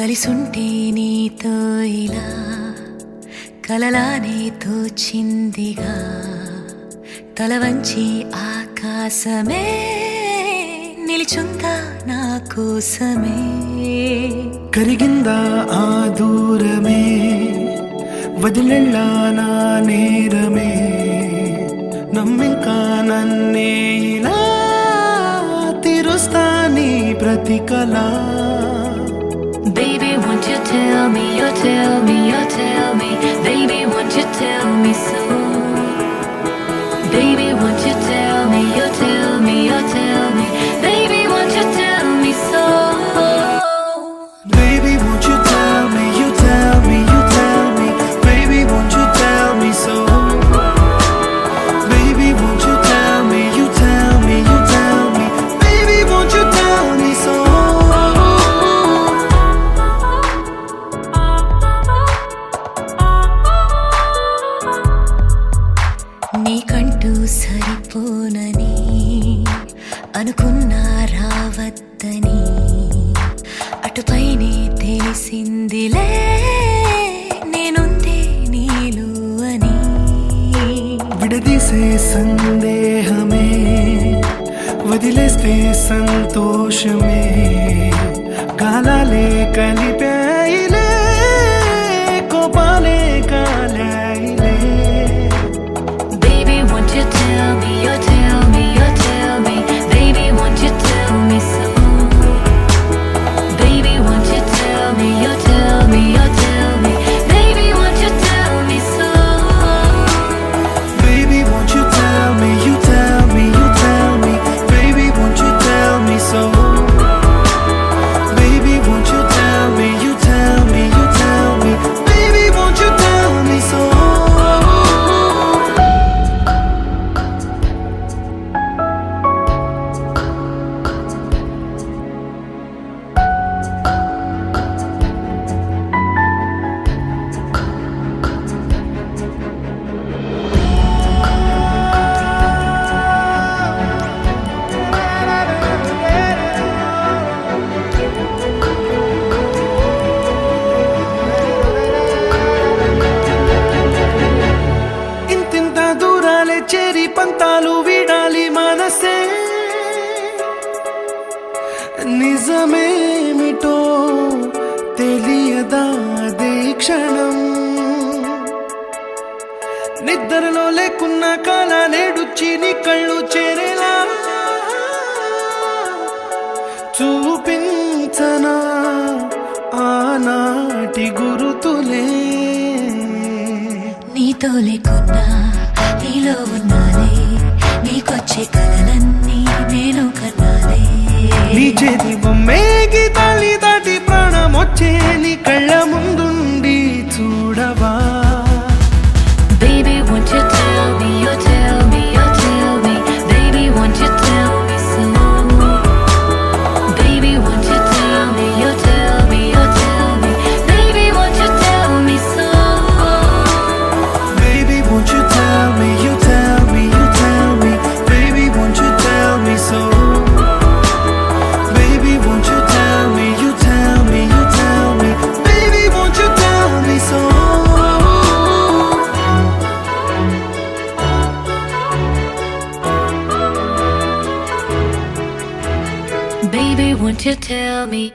కలిసుంటే నీతో ఇలా కలలానే తోచిందిగా తల వంచి ఆకాశమే నిలిచుందా నా కోసమే కరిగిందా ఆ దూరమే వదిలెళ్ళా నా నేరమే నమ్మింకా నన్నే ఇలా తీరుస్తా నీ ప్రతి కళ Baby, won't you tell me, you tell me, you tell me Baby, won't you tell me so Baby, won't you tell me, you tell me, you tell me Baby, won't you tell me so Baby, won't you tell me, you tell me, you tell me Baby, won't you tell me so Baby, won't you tell me, you tell me, you tell me Baby, won't you tell me so నీకంటూ సరిపోనని అనుకున్నా రావద్దని అటుపైనే తెలిసిందిలే నేనుందే నీలు అని విడదీసే సందేహమే వదిలేస్తే సంతోషమే కాలాలే కలిపాయిలే కోపాలే కాలాయిలే Baby, won't you tell me, you tell me, you tell me Baby, won't you tell me so Baby, won't you tell me, you tell me, you tell me Baby, won't you tell me so Baby, won't you tell me, you tell me, you tell me Baby, won't you tell me so Baby, won't you tell me, you tell me, you tell me Baby, won't you tell me so ఇంతింత దూరాలే చేరి పంతాలు వీడాలి మనసే నిజమేమిటో తెలియదా అదే క్షణం నిద్రలో లేకున్న కాల నేడుచ్చి నీ కళ్ళు చేరేలా చూపించనా ఆనాటి గురుతులే నీతో లేకున్నా నీలో ఉన్నాలే నీకొచ్చే కలలన్నీ నేను కన్నాలే నీ చేతి బొమ్మే గీతాలి దాటి ప్రాణం వచ్చే నీ కళ్ళ ముందుండి చూడవా Baby, won't you tell me, you tell me, you tell me Baby, won't you tell me so Baby, won't you tell me, you tell me, you tell me Baby, won't you tell me so Baby, won't you tell me, you tell me, you tell me Baby, won't you tell me so Baby, won't you tell me, you tell me, you tell me Baby, won't you tell me so Baby, won't you tell me